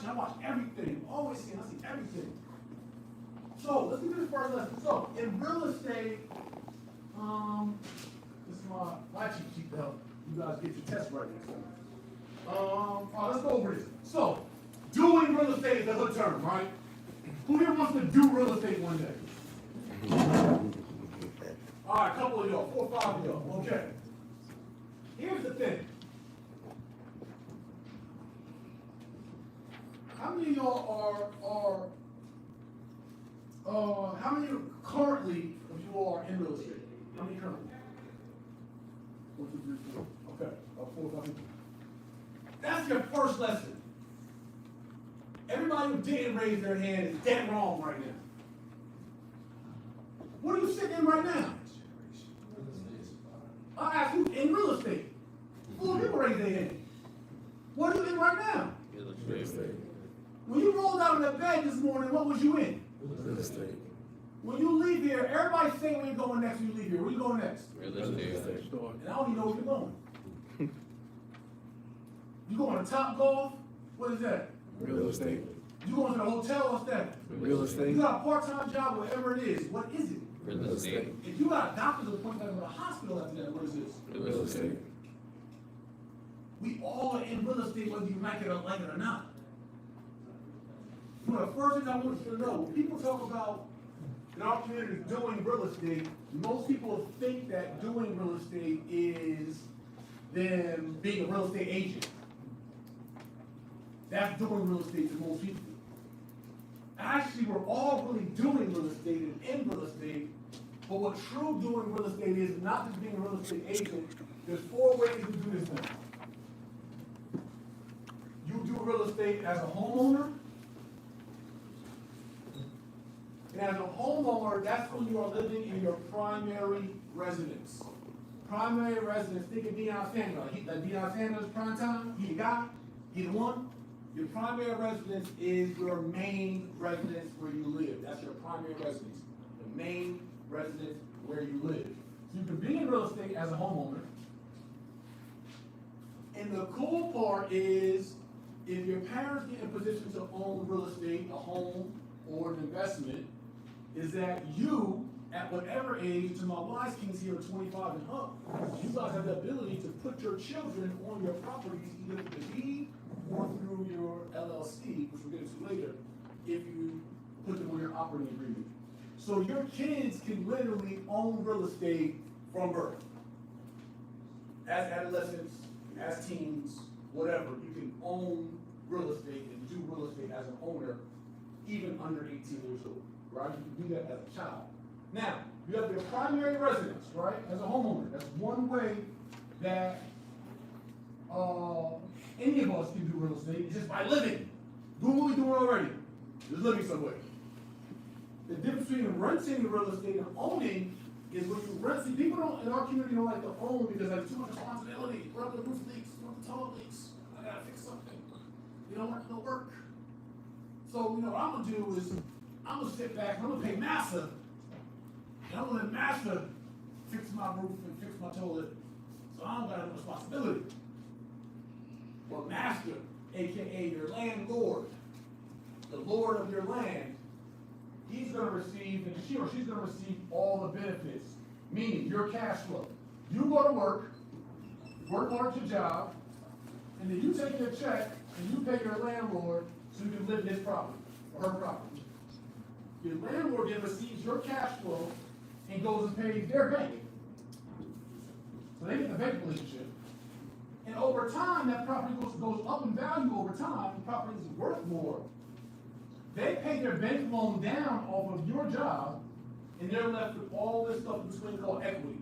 watching. I watch everything. Always seeing. I see everything. So let's get to this first lesson. So in real estate, this is my cheat sheet to help you guys get your test right next time. All right, let's go over this. So doing real estate is a hood term, right? Who here wants to do real estate one day? All right, a couple of y'all, 4 or 5 of y'all. Okay. Here's the thing. How many of y'all how many currently of you all are in real estate? How many currently? 1, 2, 3, 4. Okay, 4 or 5 people. That's your first lesson. Everybody who didn't raise their hand is dead wrong right now. What are you sitting in right now? I asked you in real estate. Who people raise their hand? What are you in right now? Real estate. When you rolled out of the bed this morning, what was you in? Real estate. When you leave here, everybody say where you're going next when you leave here. Where you going next? Real estate. And I don't even know where you're going. You going to Top Golf? What is that? Real estate. You going to the hotel? What's that? Real estate. You got a part-time job, whatever it is. What is it? Real estate. If you got a doctor's appointment at a hospital after that, what is this? Real estate. We all are in real estate whether you like it or not. One of the first things I want you to know, when people talk about in our community doing real estate, most people think that doing real estate is them being a real estate agent. That's doing real estate to most people. Actually, we're all really doing real estate and in real estate, but what true doing real estate is not just being a real estate agent. There's 4 ways to do this thing. You do real estate as a homeowner. And as a homeowner, that's when you are living in your primary residence. Primary residence, think of Deion Sanders. Deion Sanders, prime time, he the guy, he the one. Your primary residence is your main residence where you live. That's your primary residence. The main residence where you live. So you can be in real estate as a homeowner. And the cool part is, if your parents get in a position to own real estate, a home, or an investment, is that you, at whatever age, to my wise kings here, 25 and up, you guys have the ability to put your children on your properties, either through the deed or through your LLC, which we'll get into later, if you put them on your operating agreement. So your kids can literally own real estate from birth. As adolescents, as teens, whatever, you can own real estate and do real estate as an owner, even under 18 years old, right? You can do that as a child. Now, you have your primary residence, right, as a homeowner. That's one way that any of us can do real estate, just by living. Doing what we're doing already. Just living somewhere. The difference between renting real estate and owning is when you rent. See, people don't, in our community, don't like to own because there's too much responsibility. What if the roof leaks? What if the toilet leaks? I gotta fix something. You don't want to work. So, what I'm gonna do is, I'm gonna sit back, I'm gonna pay Massa, and I'm gonna let Massa fix my roof and fix my toilet, so I don't got any responsibility. But Master, aka your landlord, the Lord of your land, he's gonna receive, and she or she's gonna receive all the benefits, meaning your cash flow. You go to work hard at your job, and then you take your check and you pay your landlord so you can live in his property or her property. Your landlord then receives your cash flow and goes and pays their bank. So they get the bank relationship. And over time, that property goes up in value over time. The property is worth more. They pay their bank loan down off of your job, and they're left with all this stuff in between called equity.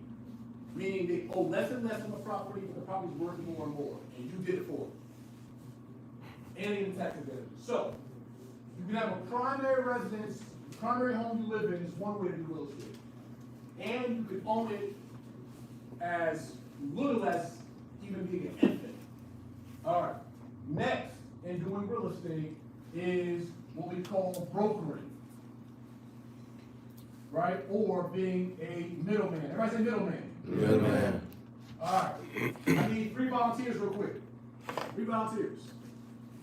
Meaning they owe less and less on the property, but the property's worth more and more. And you did it for them. And even tax advantage. So, you can have a primary residence, primary home you live in is one way to do real estate. And you can own it as little as even being an infant. All right. Next, in doing real estate is what we call brokering, right? Or being a middleman. Everybody say middleman. Middleman. All right. I need 3 volunteers real quick. 3 volunteers.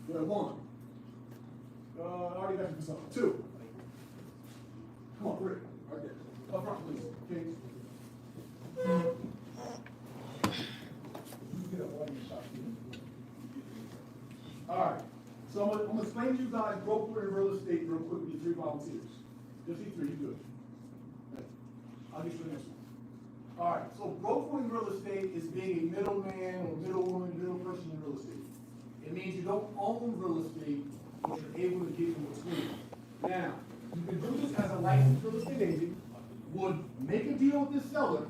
Good, 1, asking for something. 2. Come on, Rick. Right there. Up front, please. Okay. Alright. So I'm gonna explain to you guys broker and real estate real quick with 3 volunteers. Just need 3, you good. Okay. I'll get you the next one. Alright, so brokering real estate is being a middleman or middlewoman, middle person in real estate. It means you don't own real estate, but you're able to get in between. Now, you can do this as a licensed real estate agent, would make a deal with this seller,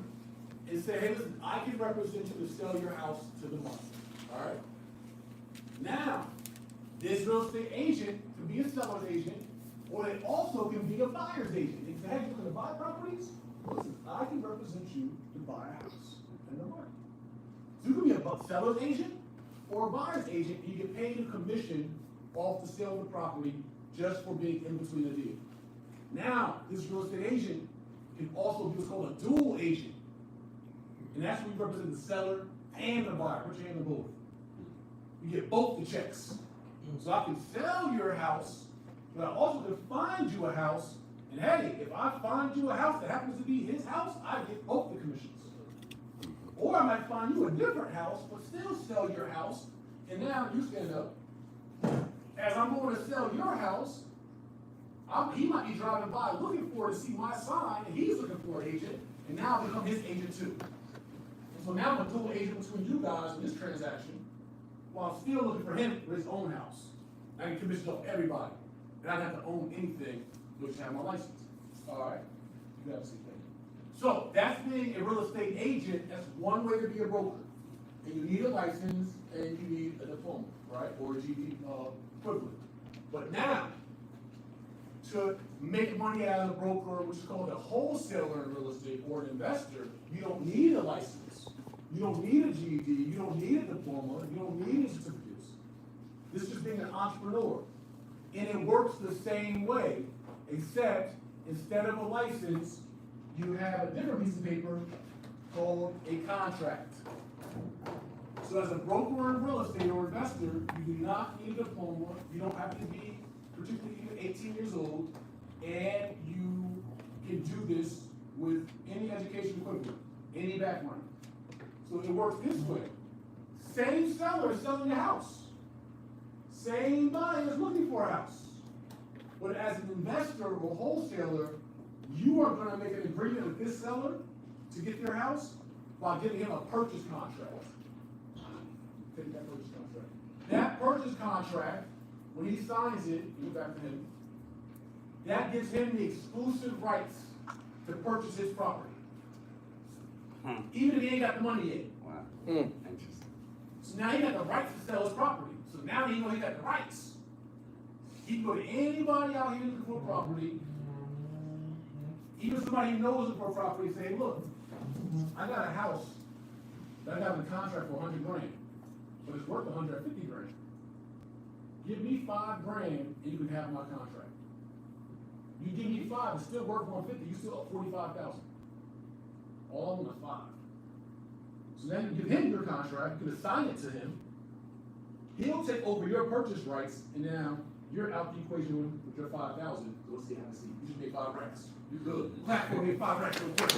and say, hey, listen, I can represent you to sell your house to the market. Alright? Now, this real estate agent can be a seller's agent, or it also can be a buyer's agent. If you're looking to buy properties, listen, I can represent you to buy a house in the market. So you can be a seller's agent or a buyer's agent, and you get paid a commission off the sale of the property just for being in between the deal. Now, this real estate agent can also be what's called a dual agent. And that's when you represent the seller and the buyer. Put your hand in both. You get both the checks. So I can sell your house, but I also can find you a house. And hey, if I find you a house that happens to be his house, I get both the commissions. Or I might find you a different house, but still sell your house. And now you stand up. As I'm going to sell your house, he might be driving by looking for it to see my sign, and he's looking for an agent, and now I become his agent too. And so now I'm a dual agent between you guys in this transaction, while I'm still looking for him for his own house. I can commission off everybody, and I don't have to own anything, which have my license. All right, you got to see that. So that's being a real estate agent. That's one way to be a broker, and you need a license and you need a diploma, right, or a GED equivalent. But now, to make money out of a broker, which is called a wholesaler in real estate or an investor, you don't need a license. You don't need a GED. You don't need a diploma. You don't need any certificates. This is just being an entrepreneur. And it works the same way, except instead of a license, you have a different piece of paper called a contract. So as a broker in real estate or investor, you do not need a diploma. You don't have to be particularly even 18 years old, and you can do this with any education equivalent, any background. So it works this way. Same seller is selling a house. Same buyer is looking for a house. But as an investor or wholesaler, you are going to make an agreement with this seller to get their house by giving him a purchase contract. Take that purchase contract. That purchase contract, when he signs it, go back to him, that gives him the exclusive rights to purchase his property. Even if he ain't got the money yet. Wow. Interesting. So now he got the rights to sell his property. So now he knows he got the rights. He can go to anybody out here looking for property, even somebody he knows looking for property, and say, look, I got a house that I got in contract for $100 grand, but it's worth $150 grand. Give me $5 grand and you can have my contract. You give me 5, it's still worth 150, you still owe 45,000. All on the 5. So then you give him your contract, you can assign it to him. He'll take over your purchase rights, and now you're out the equation with your 5,000. So let's see how to see. You just made 5 racks. You're good. Clap for me, 5 racks real quick.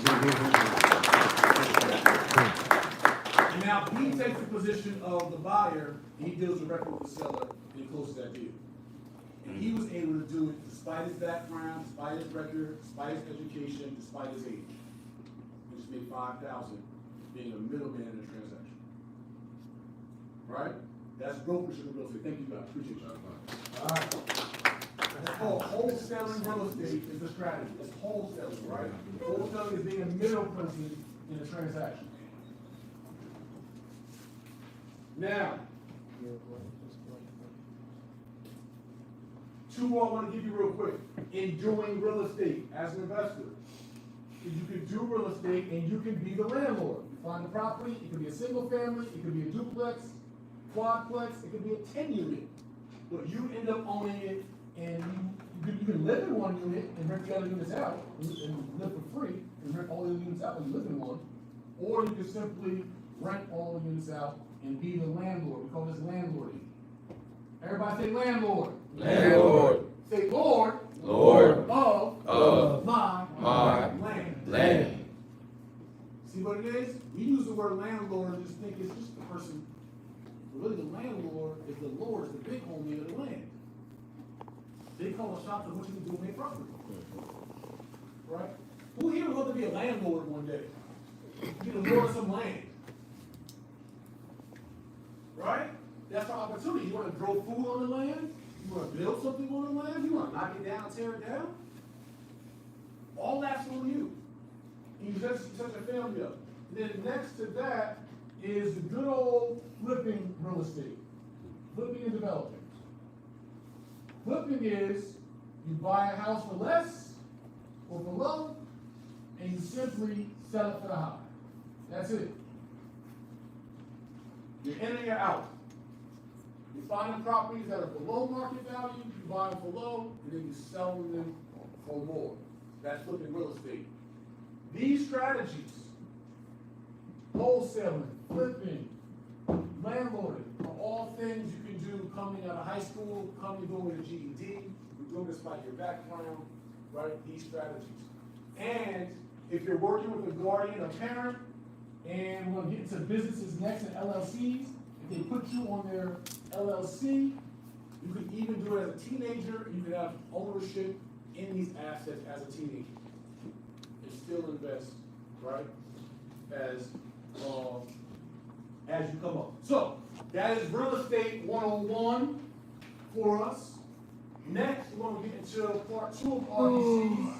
And now he takes the position of the buyer, and he deals directly with the seller, and he closes that deal. And he was able to do it despite his background, despite his record, despite his education, despite his age. He just made 5,000 being a middleman in a transaction. Right? That's brokerage in real estate. Thank you, guys. Appreciate you. All right. It's called wholesaling real estate is the strategy. It's wholesaling, right? Wholesaling is being a middle person in a transaction. Now, 2 more I want to give you real quick. In doing real estate as an investor, you can do real estate and you can be the landlord. You find the property, it could be a single family, it could be a duplex, quadplex, it could be a 10-unit. But you end up owning it, and you can live in one unit and rent the other units out and live for free and rent all the other units out when you live in one. Or you can simply rent all the units out and be the landlord. We call this landlording. Everybody say landlord. Landlord. Say Lord. is the Lord, is the big homie of the land. They call the shots of what you can do to make profit. Right? Who here would love to be a landlord one day? Be the lord of some land. Right? That's our opportunity. You want to grow food on the land? You want to build something on the land? You want to knock it down, tear it down? All that's on you. And you set your family up. And then next to that is the good old flipping real estate. Flipping and developing. Flipping is you buy a house for less or for low, and you simply sell it for the high. That's it. You're in and you're out. You find properties that are below market value, you buy them for low, and then you sell them for more. That's flipping real estate. These strategies, wholesaling, flipping, landlording, are all things you can do coming out of high school, coming doing with a GED. You're doing this by your background, right? These strategies. And if you're working with a guardian, a parent, and want to get into businesses next in LLCs, if they put you on their LLC, you could even do it as a teenager. You could have ownership in these assets as a teenager. And still invest, right? As you come up. So, that is real estate 101 for us. Next, we're going to get into part 2 of RDCs.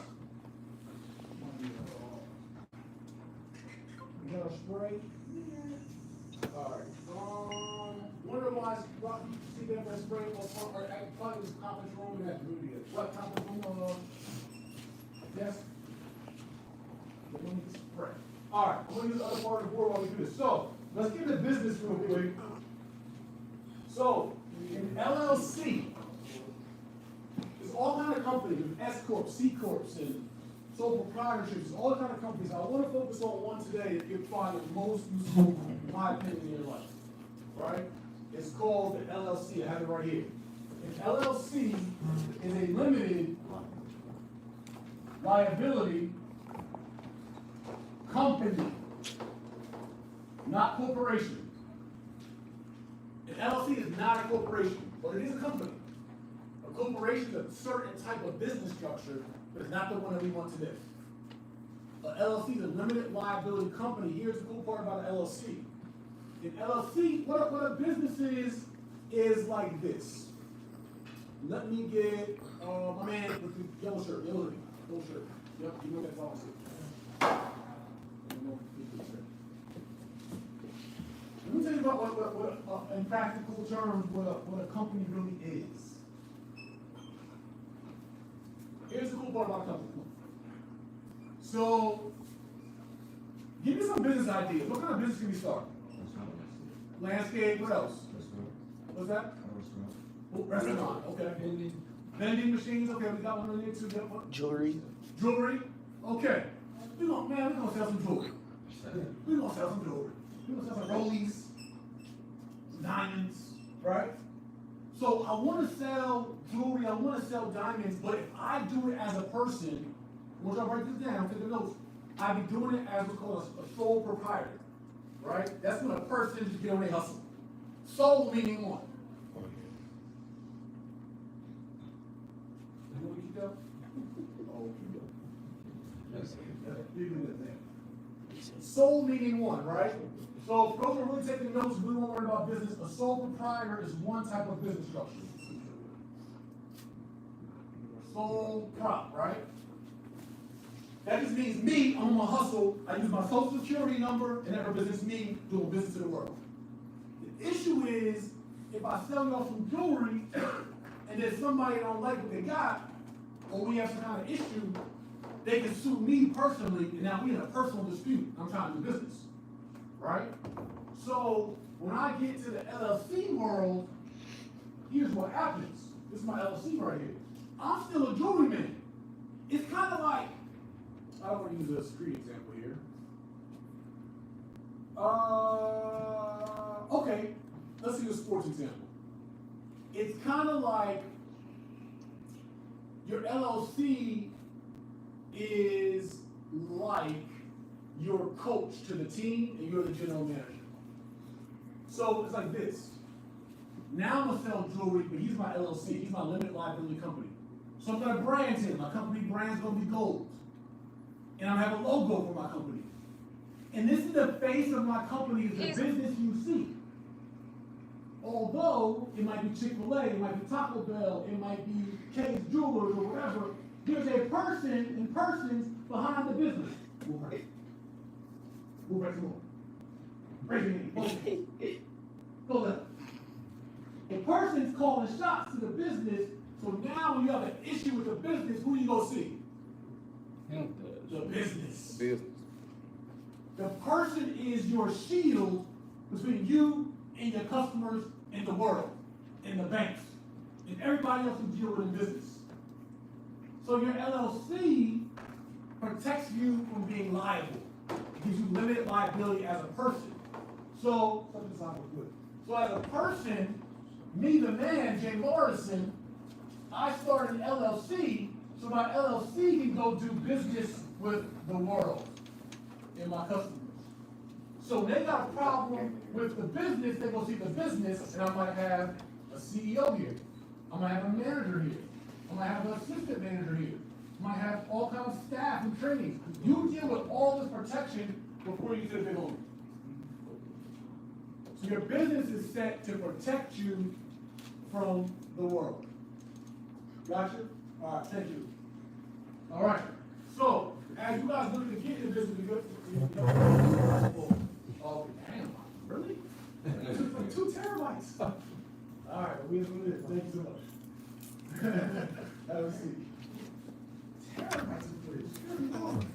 We got a spray? Alright. Wonder why you see that spray or at part of this conference room in that movie. What conference room? Yes? We're going to spray. Alright, I'm going to use the other part of the board while we do this. So, let's get into business real quick. So, in LLC, there's all kinds of companies, there's S Corp, C Corps, and sole proprietorships, all kinds of companies. I want to focus on one today that you'll find the most useful, in my opinion, in your life. Right? It's called the LLC. I have it right here. An LLC is a limited liability company, not corporation. An LLC is not a corporation, but it is a company. A corporation is a certain type of business structure, but it's not the one that we want today. An LLC is a limited liability company. Here's the cool part about an LLC. An LLC, what a business is like this. Let me get my man with the yellow shirt. Yellow shirt. Yep, you know that's all I see. Let me tell you about what in practical terms, what a company really is. Here's the cool part about a company. So, give me some business ideas. What kind of business can we start? Landscape, what else? What's that? Restaurant, okay. Vending machines, okay, we got one on there too. Jewelry. Jewelry, okay. We're gonna sell some jewelry. We're gonna sell some jewelry. We're gonna sell some rollies, some diamonds, right? So I want to sell jewelry, I want to sell diamonds, but if I do it as a person, once I write this down, take the notes, I'd be doing it as what's called a sole proprietor, right? That's when a person just get on their hustle. Sole meaning one. You want to keep that? Oh, sole meaning one, right? So for those who are really taking notes, we won't worry about business. A sole proprietor is one type of business structure. Sole prop, right? That just means me, I'm on my hustle, I use my social security number, and that represents me doing business in the world. The issue is, if I sell y'all some jewelry, and then somebody don't like what they got, or we have some kind of issue, they can sue me personally, and now we in a personal dispute. I'm trying to do business, right? So, when I get to the LLC world, here's what happens. This is my LLC right here. I'm still a jewelry man. It's kind of like, I don't want to use a street example here. Okay, let's use a sports example. It's kind of like your LLC is like your coach to the team and you're the general manager. So it's like this. Now I'm gonna sell jewelry, but he's my LLC, he's my limited liability company. So I'm gonna brand him, my company brand's gonna be gold. And I'm gonna have a logo for my company. And this is the face of my company, is the business you see. Although it might be Chick-fil-A, it might be Taco Bell, it might be K's Jewelers or whatever, there's a person and persons behind the business. Move right. Move right some more. Raise your hand. Go left. The person's calling shots to the business, so now when you have an issue with the business, who you gonna see? The business. The person is your shield between you and your customers and the world, and the banks, and everybody else who deal with in business. So your LLC protects you from being liable. It gives you limited liability as a person. So, something sounds good. So as a person, me the man, Jay Morrison, I started an LLC, so my LLC can go do business with the world and my customers. So they got a problem with the business, they go see the business, and I might have a CEO here. I might have a manager here. I might have an assistant manager here. I might have all kinds of staff and training. You deal with all this protection before you get to the big owner. So your business is set to protect you from the world. Gotcha? All right, thank you. All right. So, as you guys look to get into business, oh, damn, really? It took like 2 terabytes. All right, we do this. Thank you so much. Let's see. Terabytes of footage.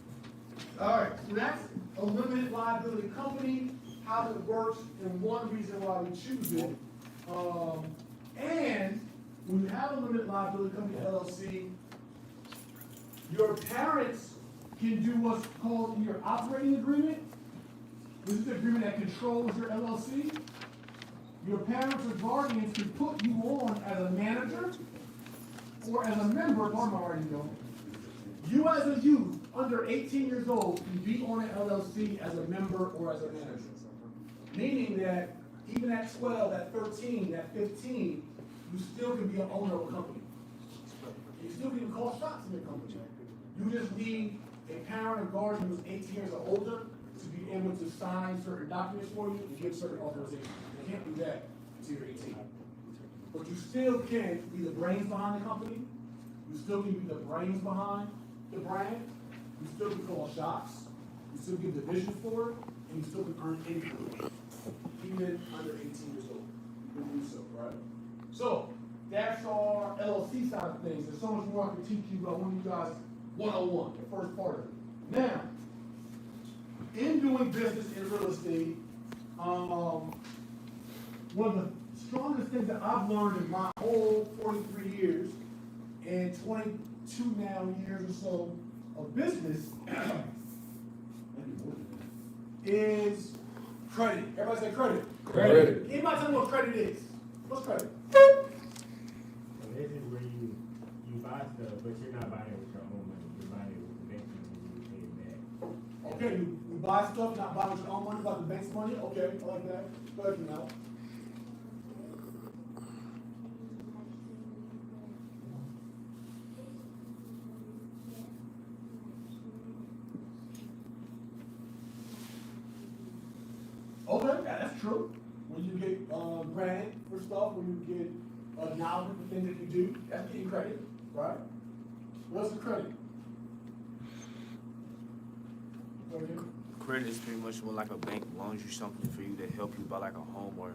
All right, so that's a limited liability company, how it works, and one reason why we choose it. And when you have a limited liability company, LLC, your parents can do what's called your operating agreement. This is the agreement that controls your LLC. Your parents or guardians can put you on as a manager or as a member, pardon my writing, though. You as a youth under 18 years old can be on an LLC as a member or as a manager. Meaning that even at 12, at 13, at 15, you still can be an owner of a company. You still can call shots in your company. You just need a parent or guardian who's 18 years or older to be able to sign certain documents for you and give certain authorizations. You can't do that until you're 18. But you still can be the brains behind the company. You still can be the brains behind the brand. You still can call shots. You still give the vision for it. And you still can earn income. Even under 18 years old. You can do so, right? So, that's our LLC side of things. There's so much more I can teach you about one of you guys 101, the first part of it. Now, in doing business in real estate, one of the strongest things that I've learned in my whole 43 years and 22 now years or so of business is credit. Everybody say credit. Credit. Anybody tell me what credit is? What's credit? This is where you buy stuff, but you're not buying it with your own money. You're buying it with the bank money and you pay it back. Okay, you buy stuff, not buy with your own money, about the bank's money. Okay, I like that. Go ahead now. Okay, yeah, that's true. When you get granted for stuff, when you get acknowledgement for things that you do, that's getting credit, right? What's the credit? Okay. Credit is pretty much when like a bank loans you something for you to help you buy like a home or.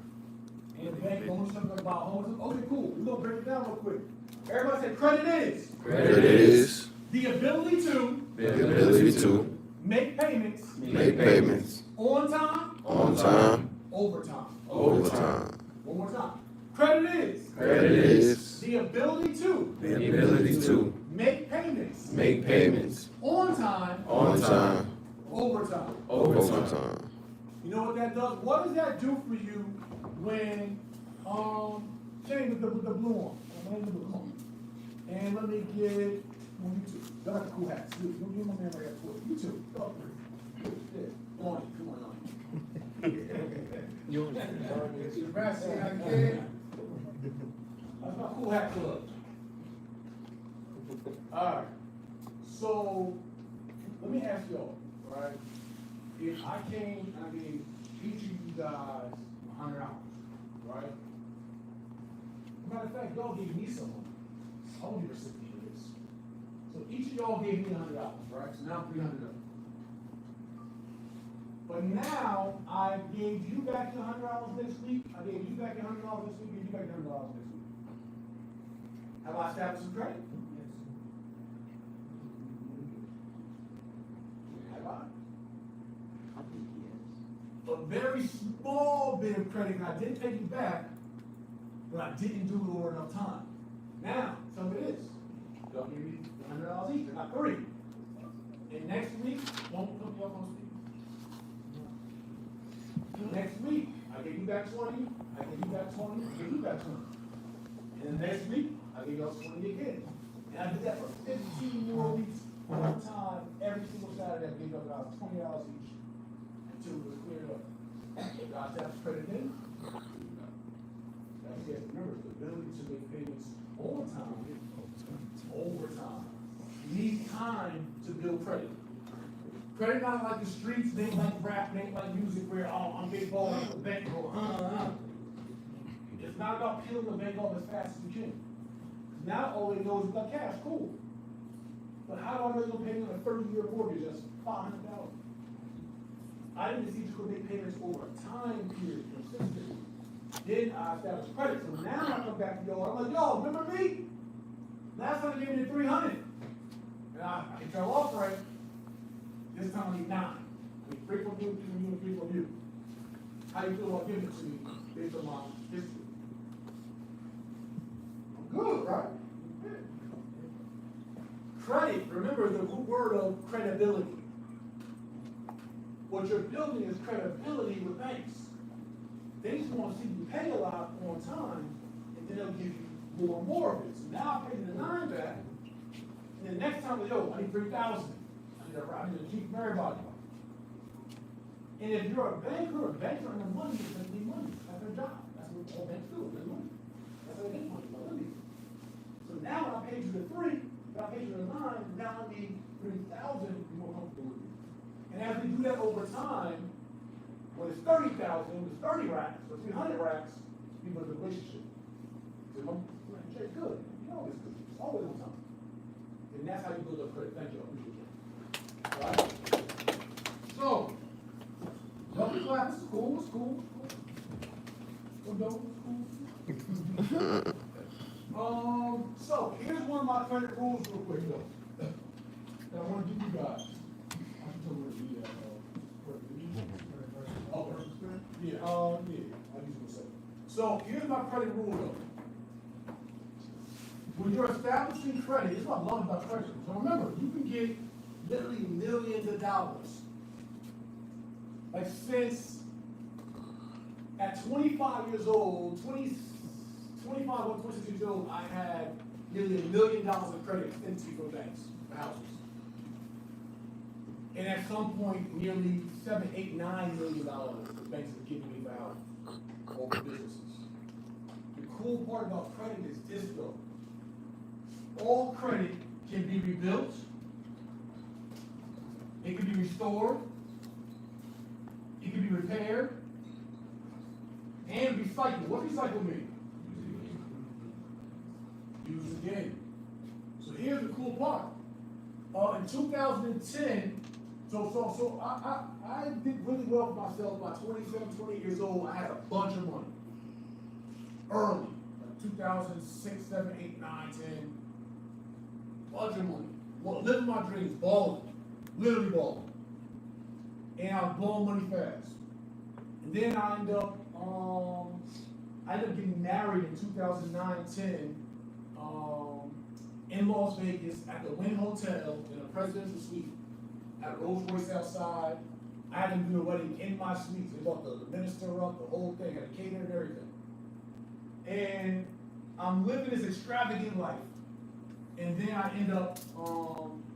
And the bank loans something about homes. Okay, cool. We're gonna break it down real quick. Everybody say credit is. Credit is The ability to the ability to make payments make payments on time, on time, over time. over time. One more time. Credit is Credit is the ability to the ability to make payments make payments on time, on time, over time. over time. You know what that does? What does that do for you when Shane with the blue on? Come on. And let me get you two. Y'all like the cool hats. You my man right here. Cool. You two. Oh, yeah. Come on. You That's my cool hat club. Alright. So, let me ask y'all, right? If I came and I gave each of you guys $100, right? Matter of fact, y'all gave me some money. I won't be recipient of this. So each of y'all gave me $100, right? So now $300. But now I gave you back your $100 next week. I gave you back your $100 this week. Gave you back your $100 next week. Have I established some credit? Yes. Have I? I think yes. A very small bit of credit. I didn't take you back, but I didn't do it over enough time. Now, some of it is. Y'all give me $100 each. I got 3. And next week, won't put me up on speed. Next week, I gave you back 20, I gave you back 20, I gave you back 20. And then next week, I gave y'all 20 again. And I did that for 15 more weeks, one time, every single Saturday, I gave y'all guys $20 each until it was cleared up. You guys have credit in. That's yes, remember, the ability to make payments all the time, over time. You need time to build credit. Credit not like the streets, they ain't like rap, they ain't like music where, oh, I'm big ball, I'm the bank roll. It's not about peeling the bank off as fast as you can. Now all they know is you got cash, cool. But how do I know you're paying on a 30-year mortgage that's $500? I need to see you could make payments over a time period, consistently. Then I establish credit. So now I come back to y'all, I'm like, yo, remember me? Last time I gave you $300. And I can tell off right. This time I need 9. I need 3 from you, 2 from you, and 3 from you. How you feel about giving it to me based on my history? I'm good, right? Good. Credit, remember the root word of credibility. What you're building is credibility with banks. They just want to see you pay a lot on time, and then they'll give you more and more of it. So now I pay you the 9 back, and then next time, yo, I need 3,000. I need to keep from everybody. And if you're a banker and the money is going to need money. That's their job. That's what all banks do. They money. That's how they make money. So now when I paid you the 3, when I paid you the 9, now I need 3,000 to be more comfortable with you. And as we do that over time, when it's 30,000, when it's 30 racks, or 300 racks, we build a relationship. So it's good. You know it's good. It's always on time. And that's how you build up credit. Thank you. I appreciate it. Right? So, y'all be glad this is cool, it's cool. So here's one of my credit rules real quick though. That I want to give you guys. I can tell you yeah, I'll use it myself. So here's my credit rule though. When you're establishing credit, this is what I love about credit. So remember, you can get literally millions of dollars. Like since at 25 years old, 25 or 26 years old, I had nearly $1 million of credit extended to me from banks, for houses. And at some point, nearly $7, $8, $9 million the banks have given me for houses, or for businesses. The cool part about credit is this though. All credit can be rebuilt. It can be restored, it can be repaired, and recycled. What recycle mean? Use again. So here's the cool part. In 2010, so I did really well for myself. By 27, 28 years old, I had a bunch of money. Early, like 2006, 7, 8, 9, 10. Bunch of money. Well, living my dreams, balling. Literally balling. And I was blowing money fast. And then I ended up getting married in 2009, 10, in Las Vegas at the Wynn Hotel in a presidential suite. Had a Rolls Royce outside. I had to do the wedding in my suite. They brought the minister up, the whole thing, had a caterer and everything. And I'm living this extravagant life. And then I end up,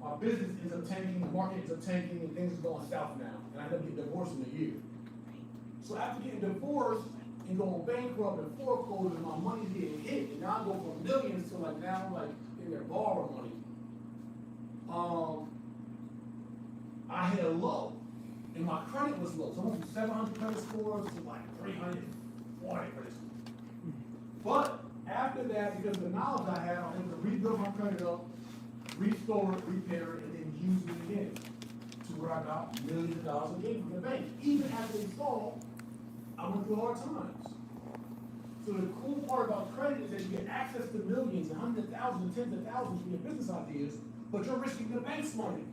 my business ends up tanking, the market ends up tanking, and things are going south now. And I end up getting divorced in a year. So after getting divorced and going bankrupt and foreclosed and my money's getting hit, and now I go from millions to like now I'm like in there borrow money. I hit a low, and my credit was low. So I went from 700 credit scores to like 340 credit scores. But after that, because of the knowledge I had, I was able to rebuild my credit up, restore it, repair it, and then use it again to where I got millions of dollars again from the bank. Even after they installed, I went through hard times. So the cool part about credit is that you get access to millions and hundreds of thousands and tens of thousands from your business ideas, but you're risking the bank's money.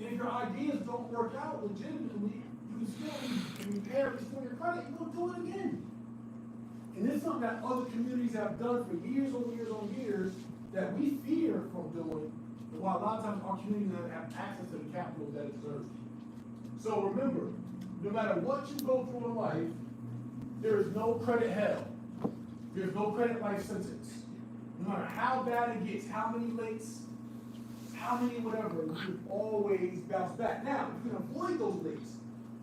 And if your ideas don't work out legitimately, you can still repair and restore your credit, and you'll do it again. And this is something that other communities have done for years on years on years that we fear from doing, and while a lot of times our communities don't have access to the capital that it deserves. So remember, no matter what you go through in life, there is no credit hell. There's no credit life sentence. No matter how bad it gets, how many lates, how many whatever, you can always bounce back. Now, you can avoid those lates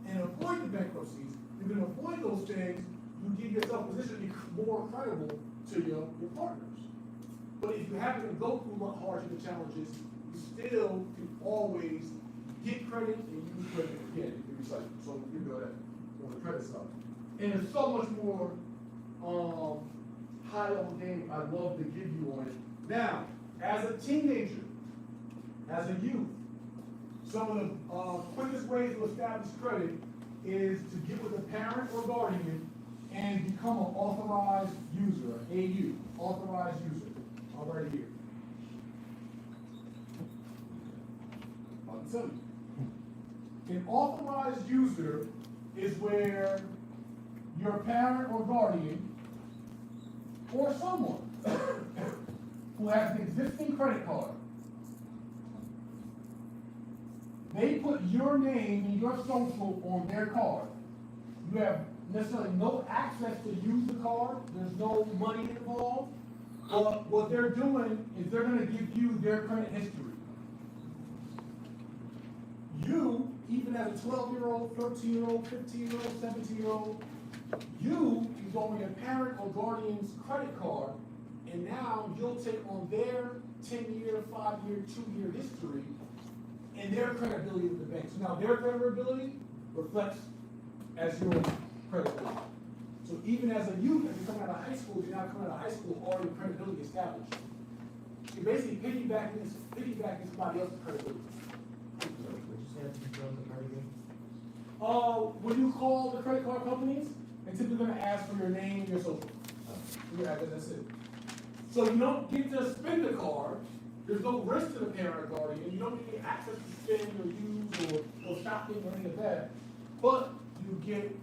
and avoid the bankruptcies. You can avoid those things. You give yourself a position to be more credible to your partners. But if you happen to go through hardship and challenges, you still can always get credit and use credit again. You can recycle. So you know that on the credit side. And there's so much more high level game I'd love to give you on it. Now, as a teenager, as a youth, some of the quickest ways to establish credit is to get with a parent or guardian and become an authorized user, AU, authorized user. I'll write it here. I'll tell you. An authorized user is where your parent or guardian or someone who has an existing credit card, they put your name and your social on their card. You have necessarily no access to use the card. There's no money involved. But what they're doing is they're going to give you their credit history. You, even as a 12-year-old, 13-year-old, 15-year-old, 17-year-old, you can go on your parent or guardian's credit card, and now you'll take on their 10-year, 5-year, 2-year history and their credibility with the bank. So now their credibility reflects as your credibility. So even as a youth, as you're coming out of high school, you're not coming out of high school, all your credibility established. You're basically piggybacking somebody else's credibility. When you call the credit card companies, they're typically going to ask for your name and your social. Yeah, that's it. So you don't get to spend the card. There's no risk to the parent or guardian. You don't get access to spend or use or shopping or any of that. But you get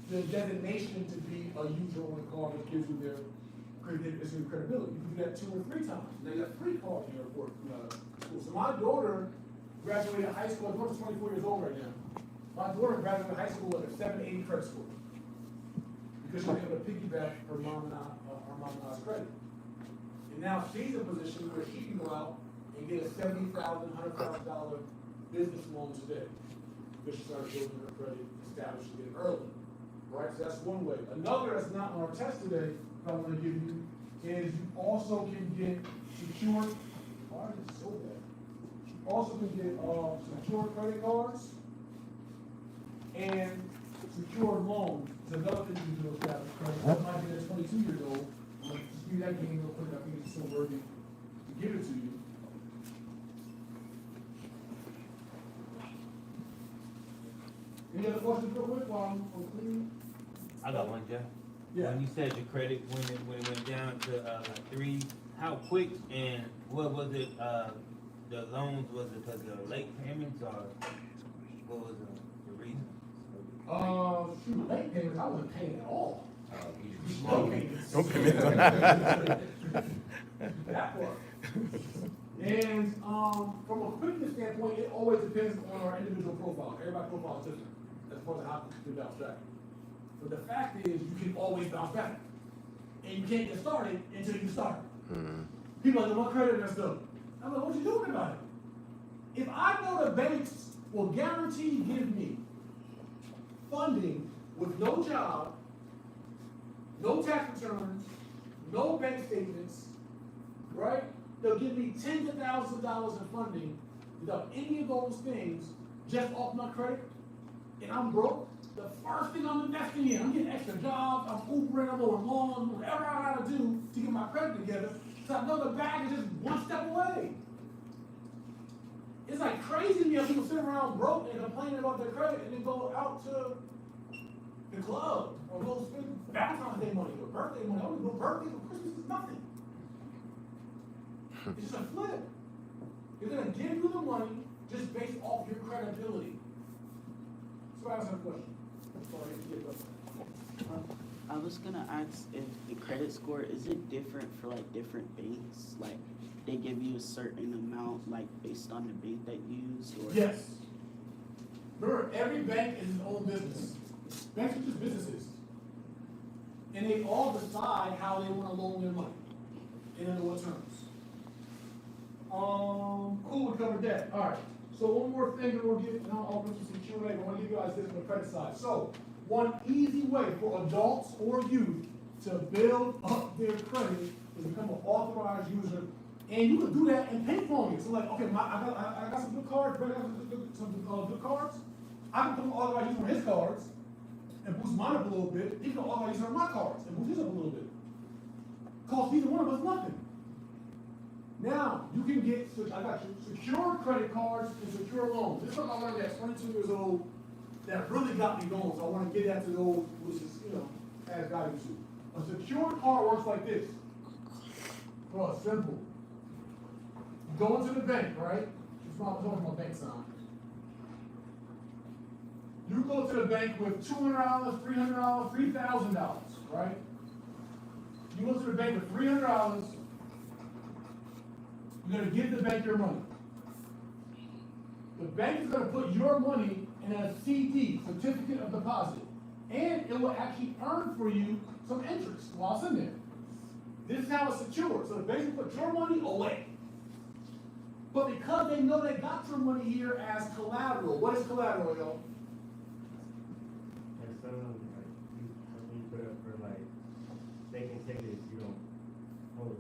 the designation to be a user on the card that gives you their credibility. You can do that 2 or 3 times. Now you have 3 cards in your report. So my daughter graduated high school. My daughter's 24 years old right now. My daughter graduated high school with a 780 credit score because she was able to piggyback her mom and I's credit. And now she's in a position where she can go out and get a $70,000, $100,000 business loan today because she started building her credit, establishing it early. Right? So that's one way. Another that's not on our test today that I want to give you is you also can get secured. Why is it so bad? You also can get secured credit cards and secured loans. It's another thing you can do to establish credit. That might be at 22 years old. Just give you that game real quick. I think it's so worthy to give it to you. Any other questions real quick while I'm clean? I got one, Jeff. Yeah. When you said your credit when it went down to like 3, how quick and what was it? The loans, was it because of late payments or what was the reason? Shoot, late payments, I wasn't paying at all. No payments. No payments. That part. And from a quickness standpoint, it always depends on our individual profile. Everybody's profile is different as far as how you bounce back. But the fact is, you can always bounce back. And you can't get started until you start. Mm-hmm. People are like, what credit and stuff. I'm like, what you doing about it? If I know the banks will guarantee give me funding with no job no tax returns, no bank statements, right? They'll give me tens of thousands of dollars in funding without any of those things, just off my credit, and I'm broke. The first thing I'm investing in, I'm getting extra jobs, I'm Ubering, I'm mowing lawns, whatever I gotta do to get my credit together, so I know the bag is just one step away. It's like crazy to me how people sit around broke and complaining about their credit and then go out to the club or go spend Valentine's Day money or birthday money. I don't know, birthday or Christmas is nothing. It's just a flip. They're gonna give you the money just based off your credibility. So I ask a question. Sorry, I was gonna ask if the credit score, is it different for like different banks? Like they give you a certain amount like based on the bank that you use? Or? yes. Remember, every bank is its own business. Banks are just businesses. And they all decide how they want to loan their money and under what terms. Cool, we covered that. All right. So one more thing that we'll give, and I'll open to some Q&A, but I want to give you guys this on the credit side. So one easy way for adults or youth to build up their credit is become an authorized user. And you can do that and pay for it. So like, okay, I got some good cards, Brett got some good cards. I can become an authorized user on his cards and boost mine up a little bit. He can authorized user on my cards and boost his up a little bit. Cost either one of us nothing. Now, you can get, I got you, secure credit cards and secure loans. This is something I learned at 22 years old that really got me going, so I want to get that to those, which is, as guiding to. A secure card works like this. Well, it's simple. You go into the bank, right? It's not talking about bank sign. You go to the bank with $200, $300, $3,000, right? You go to the bank with $300. You're going to give the bank your money. The bank is going to put your money in a CD, certificate of deposit, and it will actually earn for you some interest while it's in there. This is how it's secured. So the bank will put your money away. But because they know they got your money here as collateral, what is collateral, y'all? And something you put up for like, they can take this, you don't hold it.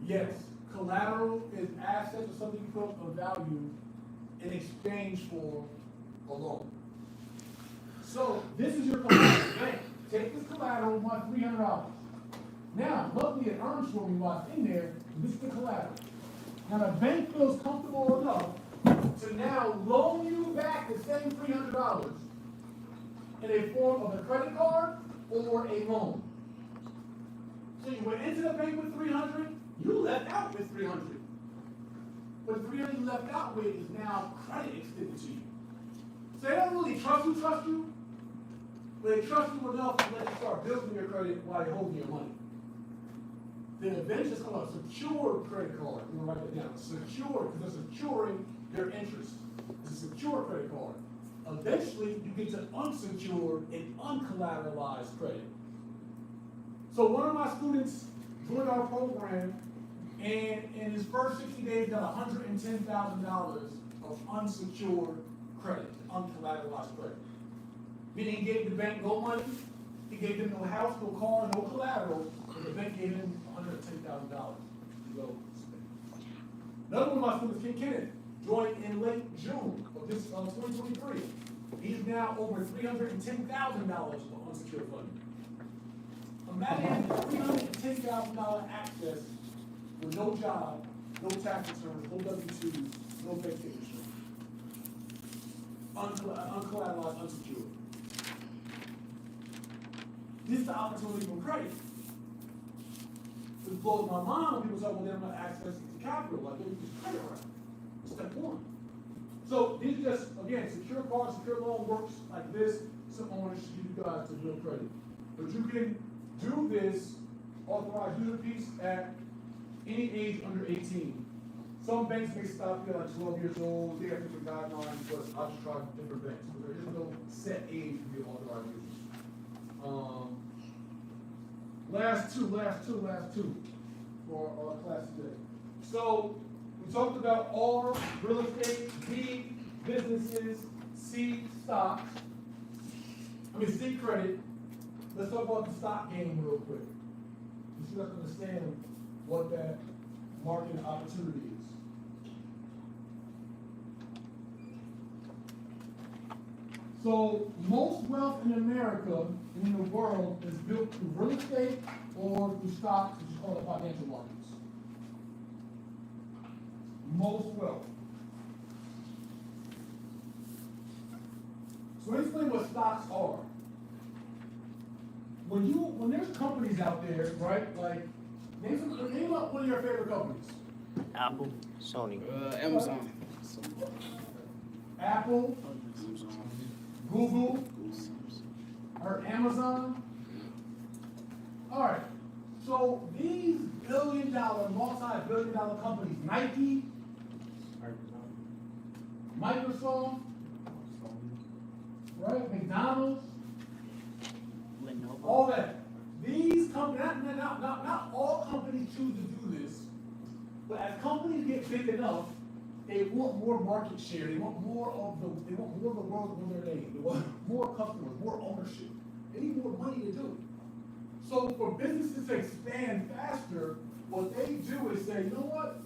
Yes. Collateral is assets or something you put of value in exchange for a loan. So this is your collateral. Bank, take this collateral, my $300. Now, luckily it earns for me while it's in there. This is the collateral. Now the bank feels comfortable enough to now loan you back the same $300 in a form of a credit card or a loan. So you went into the bank with $300. You left out with $300. But the $300 you left out with is now credit extended to you. So they don't really trust you, but they trust you enough to let you start building your credit while you're holding your money. Then eventually it's called a secured credit card. You want to write that down. Secured, because they're securing their interest. It's a secure credit card. Eventually you get to unsecured and uncollateralized credit. So one of my students joined our program, and in his first 60 days got $110,000 of unsecured credit, uncollateralized credit. Meaning he gave the bank no money, he gave them no house, no car, no collateral, but the bank gave him $110,000 to go spend. Another one of my students, Ken Kenneth, joined in late June of this 2023. He's now over $310,000 of unsecured funding. Imagine $310,000 access with no job, no tax returns, no W-2s, no bank statement. Uncollateralized, unsecured. This is the opportunity for credit. It blows my mind when people say, well, they don't have access to capital, like they just credit around. Step one. So these are just, again, secure card, secure loan works like this. Something I want to give you guys to build credit. But you can do this authorized user piece at any age under 18. Some banks may stop you at like 12 years old, they have different guidelines, but I'll just try different banks. But there is no set age to be authorized users. Last two for our class today. So we talked about R, real estate, B, businesses, C, stocks, C, credit, let's talk about the stock game real quick. You should understand what that market opportunity is. So most wealth in America and in the world is built through real estate or through stocks, which is called the financial markets. Most wealth. So let me explain what stocks are. When there's companies out there, right? Like name up one of your favorite companies. Apple. Sony. Amazon. Apple, Google, or Amazon. All right. So these billion-dollar, multi-billion-dollar companies, Nike, Microsoft, right? McDonald's, Lenovo. all that. These companies, not all companies choose to do this, but as companies get big enough, they want more market share. They want more of the world on their name. They want more customers, more ownership. They need more money to do it. So for businesses to expand faster, what they do is say, you know what?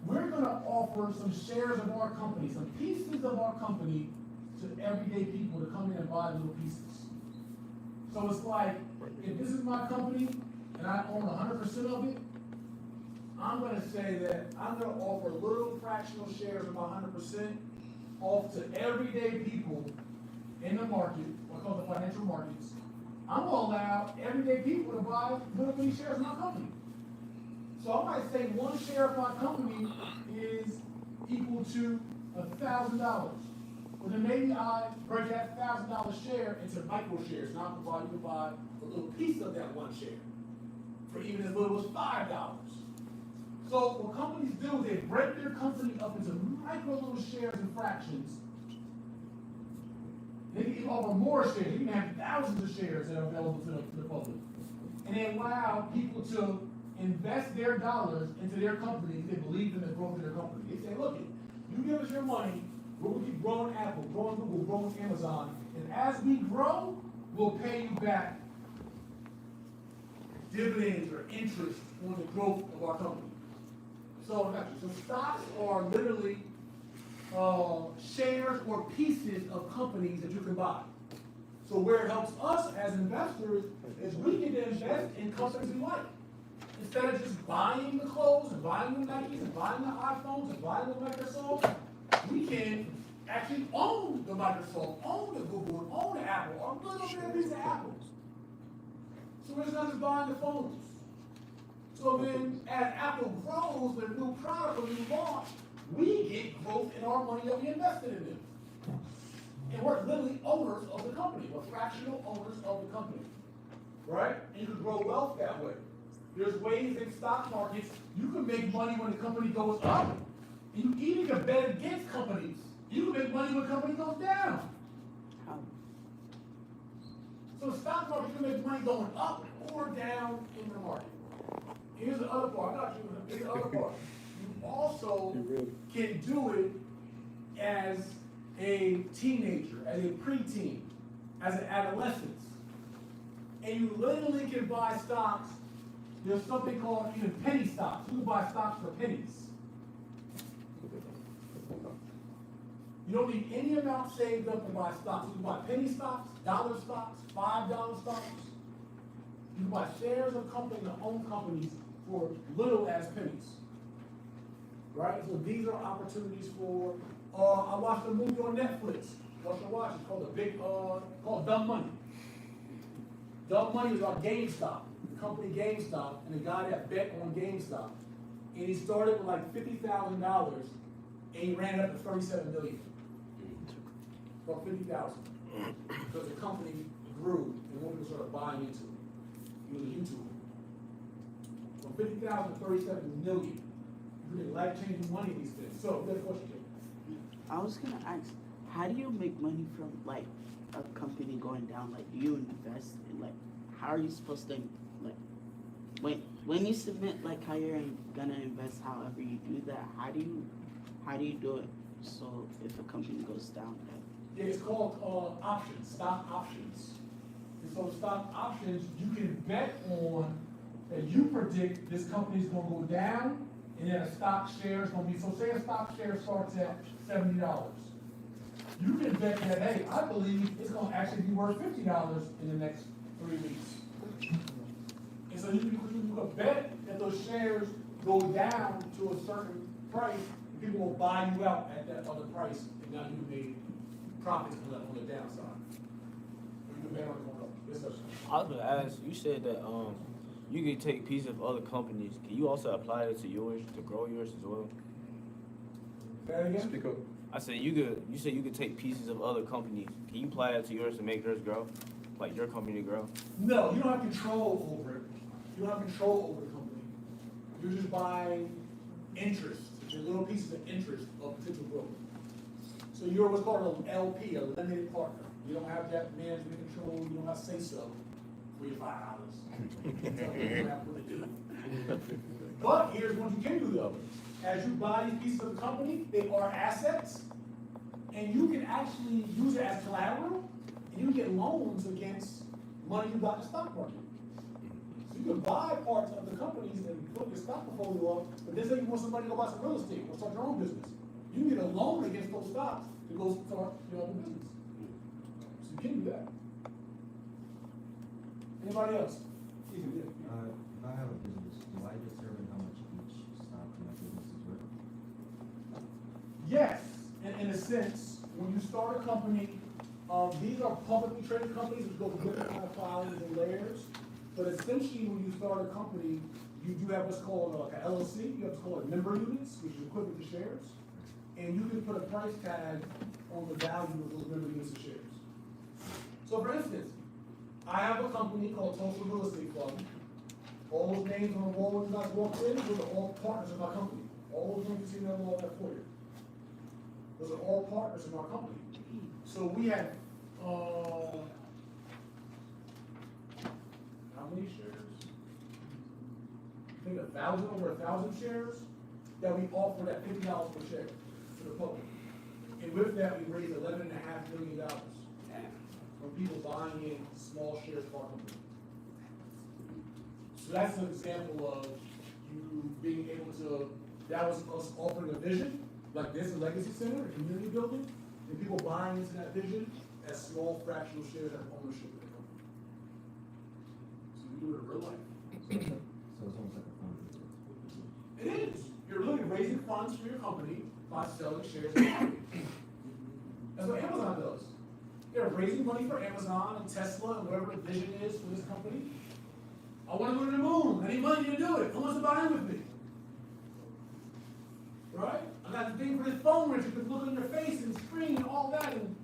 We're gonna offer some shares of our company, some pieces of our company to everyday people to come in and buy little pieces. So it's like, if this is my company and I own 100% of it, I'm gonna say that I'm gonna offer little fractional shares of my 100% off to everyday people in the market, what's called the financial markets. I'm gonna allow everyday people to buy little bitty shares of my company. So I might say one share of my company is equal to $1,000. Well, then maybe I break that $1,000 share into micro shares. Now you can buy a little piece of that one share for even as little as $5. So what companies do, they break their company up into micro little shares and fractions. They can even offer more shares. You can have thousands of shares that are available to the public. And they allow people to invest their dollars into their company if they believe in the growth of their company. They say, look, you give us your money, we're going to keep growing Apple, growing Google, growing Amazon, and as we grow, we'll pay you back dividends or interest on the growth of our company. So stocks are literally shares or pieces of companies that you can buy. So where it helps us as investors is we can invest in companies we like. Instead of just buying the clothes and buying the Nikes and buying the iPhones and buying the Microsoft, we can actually own the Microsoft, own the Google, and own the Apple, or little bit of piece of Apple. So we're just not just buying the phones. So then, as Apple grows with new product or new launch, we get growth in our money that we invested in them. And we're literally owners of the company. We're fractional owners of the company. Right? And you can grow wealth that way. There's ways in stock markets you can make money when the company goes up. And you even can bet against companies. You can make money when the company goes down. How? So the stock market can make money going up or down in the market. Here's the other part. I got you. Here's the other part. You also can do it as a teenager, as a preteen, as an adolescent. And you literally can buy stocks. There's something called even penny stocks. You can buy stocks for pennies. You don't need any amount saved up to buy stocks. You can buy penny stocks, dollar stocks, $5 stocks. You can buy shares of companies that own companies for little as pennies. Right? So these are opportunities for, I watched a movie on Netflix. Watch it watch. It's called Dumb Money. Dumb Money is about GameStop, the company GameStop, and the guy that bet on GameStop. And he started with like $50,000, and he ran it up to $37 million. From $50,000. Because the company grew, and more people started buying into it. He was a YouTuber. From $50,000 to $37 million. You get life-changing money in these things. So, good question. I was gonna ask, how do you make money from like a company going down? Like, do you invest in, like, how are you supposed to, like, when you submit like how you're gonna invest, however you do that, how do you do it? So if a company goes down, Yeah, it's called options, stock options. And so stock options, you can bet on that you predict this company's gonna go down, and then a stock share is gonna be, so say a stock share starts at $70. You can bet that, hey, I believe it's gonna actually be worth $50 in the next 3 weeks. And so you can bet that those shares go down to a certain price, and people will buy you out at that other price, and now you made profits on the downside. You can bet on it going up. Yes, sir. I was gonna ask, you said that you can take pieces of other companies. Can you also apply it to yours to grow yours as well? Say that again? Speak up. I said you said you could take pieces of other companies. Can you apply that to yours to make yours grow? Like your company to grow? No, you don't have control over it. You don't have control over the company. You're just buying interest, the little pieces of interest of potential growth. So you're what's called an LP, a limited partner. You don't have that management control, you don't have say so for your $5. You don't have what to do. But here's what you can do though. As you buy these pieces of the company, they are assets, and you can actually use it as collateral, and you get loans against money you got in the stock market. So you can buy parts of the companies and put your stock portfolio up, but then say you want somebody to go buy some real estate or start your own business. You can get a loan against those stocks to go start your own business. So you can do that. Anybody else? If I have a business, do I determine how much each stock in my business is worth? Yes, in a sense, when you start a company, these are publicly traded companies, which go through different kind of filings and layers. But essentially, when you start a company, you do have what's called like an LLC. You have what's called member units, which is equivalent to shares. And you can put a price tag on the value of those member units of shares. So for instance, I have a company called S.O.U.L Real Estate Fund. All those names on the wall when you guys walked in, those are all partners of my company. All those names you see on the wall there for you. Those are all partners in our company. So we have, how many shares? I think over 1,000 shares that we offered at $50 per share to the public. And with that, we raised $11.5 million from people buying in small shares of our company. So that's an example of you being able to, that was us offering a vision, like this, a legacy center, a community building, and people buying into that vision as small fractional shares of ownership of the company. So we do it in real life. So it's almost like a fund. It is. You're literally raising funds for your company by selling shares of the company. That's what Amazon does. They're raising money for Amazon and Tesla and whatever the vision is for this company. I want to go to the moon. I need money to do it. Who wants to buy in with me? Right? I got the thing for this phone where you can look in your face and screen and all that. And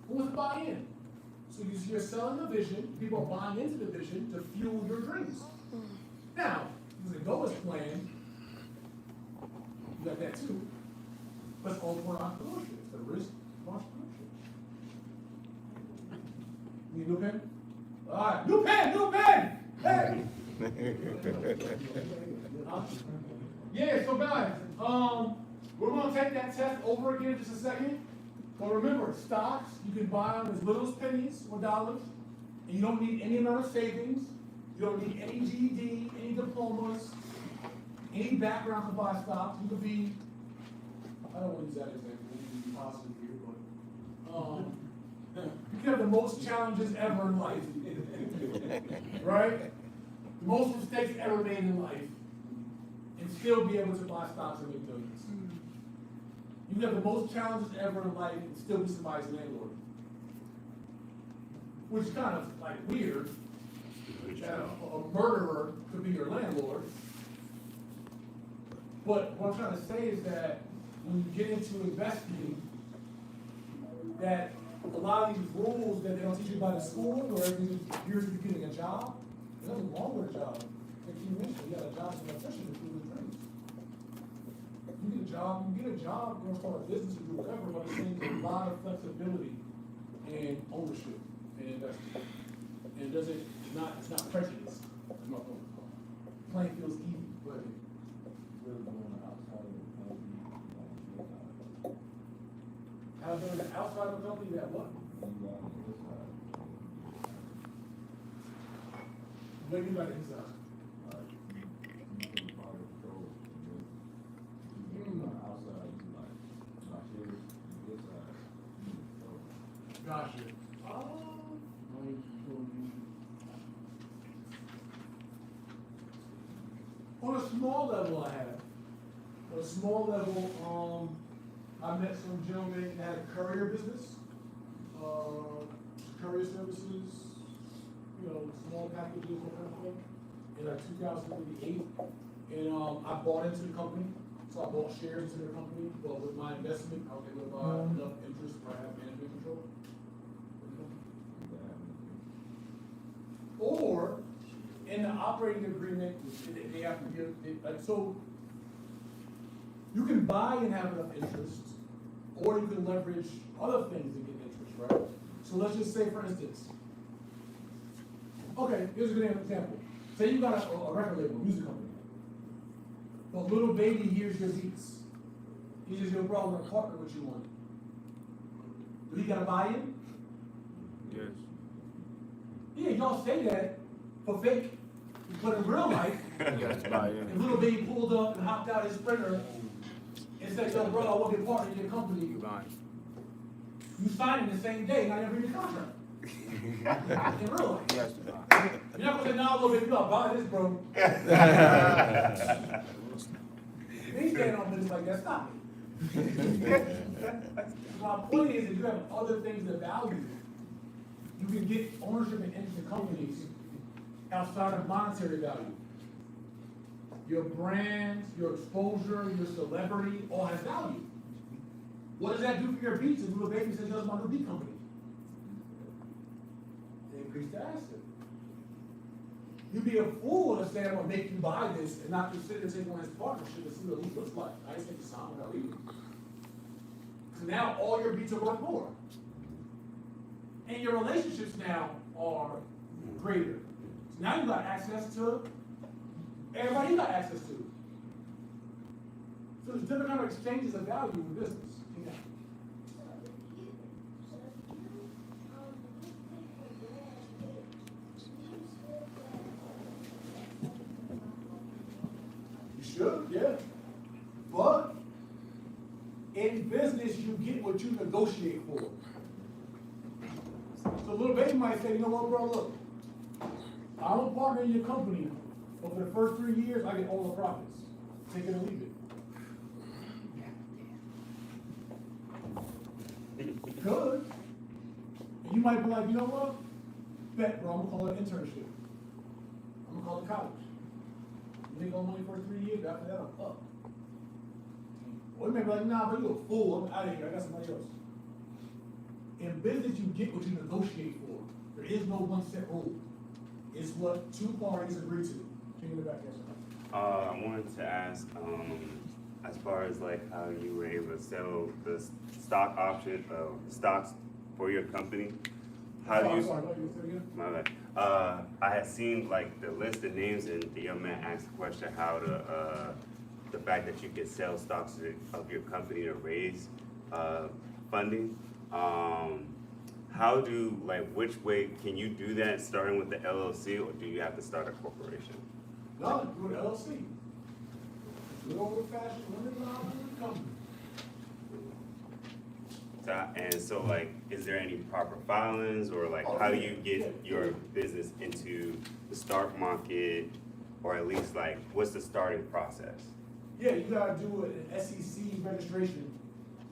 who wants to buy in? So you're selling a vision. People are buying into the vision to fuel your dreams. Now, there's a goals plan. You got that too. But it's all for entrepreneurship. It's the risk of entrepreneurship. Need a new pen? All right, new pen! Hey! Yeah, so guys, we're gonna take that test over again in just a second. But remember, stocks, you can buy them as little as pennies or dollars, and you don't need any amount of savings, you don't need any GED, any diplomas, any background to buy stocks. You could be, I don't want to use that example, we can be positive here, but you can have the most challenges ever in life. Right? The most mistakes ever made in life, and still be able to buy stocks and make millions. You can have the most challenges ever in life and still be somebody's landlord. Which is kind of like weird that a murderer could be your landlord. But what I'm trying to say is that when you get into investing, that a lot of these rules that they don't teach you about in school, or here's you getting a job, there's nothing wrong with a job. Like you mentioned, you got a job as an electrician to do the dreams. You get a job, you're gonna start a business, you do whatever, but it's a lot of flexibility and ownership and investment. And it's not prejudice. It's not playing feels easy, but how does the outside of the company that what? What do you got inside? You can follow control, you know, outside, you like, my shares, inside, so. Gotcha. On a small level, I have. On a small level, I met some gentlemen that had a courier business, courier services, you know, small packages, that kind of thing, in like 2008. And I bought into the company, so I bought shares into the company, but with my investment, I was able to buy enough interest where I have management control. Or, in the operating agreement, they have to give, like, so, you can buy and have enough interest, or you can leverage other things to get interest, right? So let's just say, for instance, okay, here's a good example. Say you got a record label, a music company, but little baby hears your beats. He just your brother to partner with you on it. Do he gotta buy in? Yes. Yeah, y'all say that for fake, but in real life, You got to buy in. if little baby pulled up and hopped out his Sprinter and said, yo, bro, I want to be a partner in your company, You buying. you sign it the same day, not even read the contract. In real life. You have to buy. You're not gonna say, nah, little baby, you gotta buy this, bro. They ain't standing on business like that, stop it. My point is that you have other things that value. You can get ownership and interest in companies outside of monetary value. Your brand, your exposure, your celebrity, all has value. What does that do for your beats if little baby says, that's my new beat company? It increase the asset. You'd be a fool to say, I'm gonna make you buy this and not just sit there and take on his partnership and see what it looks like. I just think the sound without reading. So now all your beats are worth more. And your relationships now are greater. So now you got access to everybody you got access to. So there's different kind of exchanges of value in business. Yeah. You should, yeah. But in business, you get what you negotiate for. So little baby might say, you know what, bro, look, I'm a partner in your company, but for the first 3 years, I get all the profits. Take it or leave it. Good. And you might be like, you know what? Bet, bro, I'm gonna call it an internship. I'm gonna call it college. You make all money for 3 years, after that, I'm up. Or you may be like, nah, but you're a fool, I'm out of here, I got somebody else. In business, you get what you negotiate for. There is no one set rule. It's what two parties agree to. Can you go back there? I wanted to ask, as far as like how you were able to sell the stock option, stocks for your company. How do you? Sorry, what you said again? My bad. I had seen like the list of names, and the young man asked a question how the fact that you could sell stocks of your company to raise funding. How do, like, which way can you do that, starting with the LLC, or do you have to start a corporation? No, do an LLC. Good old fashioned limited company. And so, like, is there any proper filings, or like, how do you get your business into the stock market, or at least like, what's the starting process? Yeah, you gotta do an SEC registration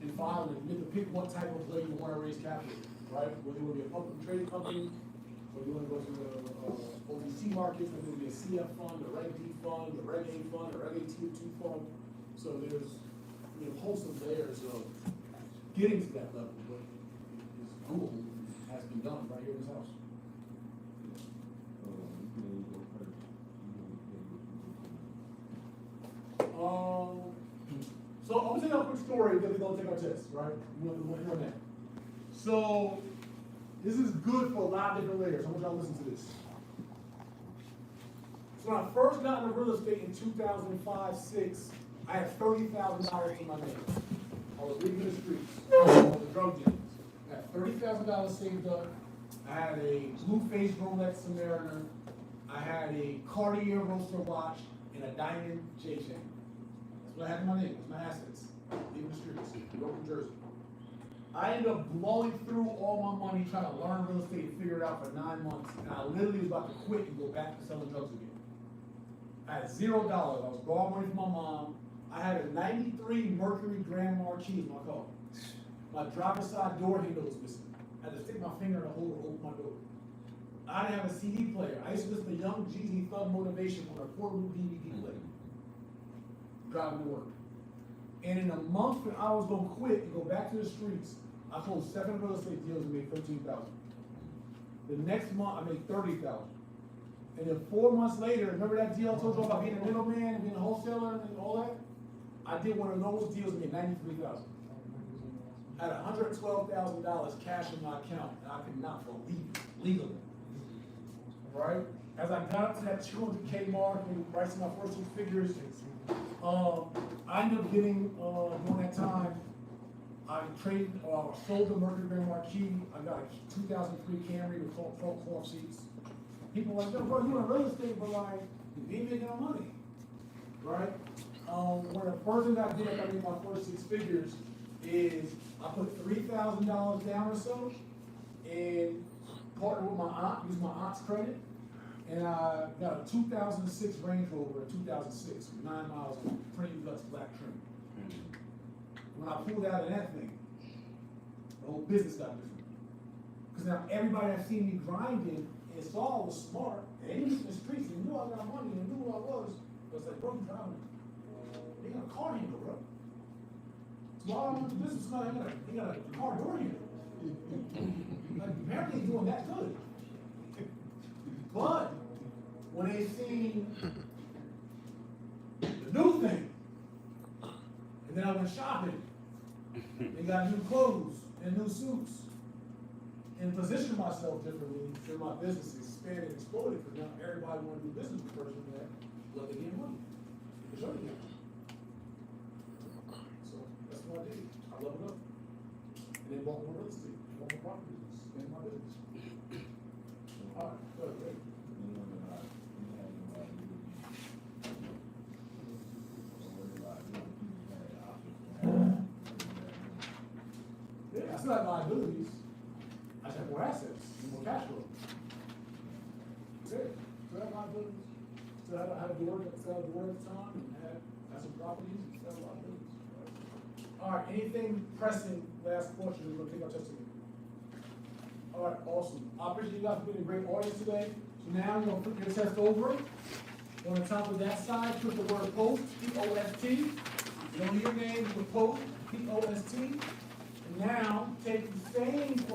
and file it. You have to pick what type of way you wanna raise capital, right? Whether you wanna be a public trading company, or you wanna go to the OTC markets, whether it be a CF fund, a Reg D fund, a Reg A fund, a Reg A Tier 2 fund. So there's a host of layers of getting to that level, but it's doable, has been done right here in this house. So I'm gonna tell you a quick story, then we're gonna take our test, right? We want to hear that. So this is good for a lot of different layers. I want y'all to listen to this. So when I first got into real estate in 2005-06, I had $30,000 in my name. I was leaving the streets. I was a drug dealer. I had $30,000 saved up. I had a blue face Rolex Submariner. I had a Cartier roaster watch and a diamond J chain. That's what I had in my name, that's my assets, leaving the streets, York, New Jersey. I ended up blowing through all my money trying to learn real estate and figure it out for 9 months, and I literally was about to quit and go back to selling drugs again. I had $0, I was borrowing money from my mom, I had a 93 Mercury Grand Marquis in my car. My driver's side door handle was missing. I had to stick my finger in the hole to open my door. I didn't have a CD player. I used to listen to Young Jeezy Thug Motivation on a portable DVD player. Driving to work. And in a month when I was gonna quit and go back to the streets, I closed 7 real estate deals and made $15,000. The next month I made $30,000. And then 4 months later, remember that deal I told you about being a middleman and being a wholesaler and all that? I did one of those deals and made $93,000. I had $112,000 cash in my account, and I could not believe it, legally. Right? As I got up to that 200K mark and pricing my first 2 figures, I ended up getting, during that time, I sold the Mercury Grand Marquis. I got a 2003 Camry with 12 cloth seats. People were like, yo, bro, you in real estate, but like, you ain't making no money. Right? One of the first things I did after I made my first 6 figures is I put $3,000 down or so and partnered with my aunt, used my aunt's credit, and I got a 2006 Range Rover in 2006 with 9 miles of premium Lux black trim. When I pulled out of that thing, the whole business got different. Because now everybody that seen me grinding and saw I was smart, and they knew in the streets, they knew I got money, and knew who I was. I was like, bro, you driving. They got a car handle, bro. So why I went to business, they got a car door handle. Like, apparently he's doing that good. But when they seen the new thing, and then I went shopping, they got new clothes and new suits, and positioned myself differently, so my business expanded and exploded, because now everybody want to do business with the person that love to get money. It's your money. So that's what I did. I love it up. And then bought more real estate, bought more properties, expanded my business. All right, good, great. Yeah, I still have liabilities. I just have more assets, more cash flow. That's it. Still have liabilities. Still have to work at the time, and have some properties, and still have liabilities. All right, anything pressing, last question, we're gonna take our testimony. All right, awesome. I appreciate you guys for being a great audience today. So now you're gonna put your test over. On the top of that side, put the word POST, P-O-S-T. You don't need your name, you put POST, P-O-S-T. And now take the same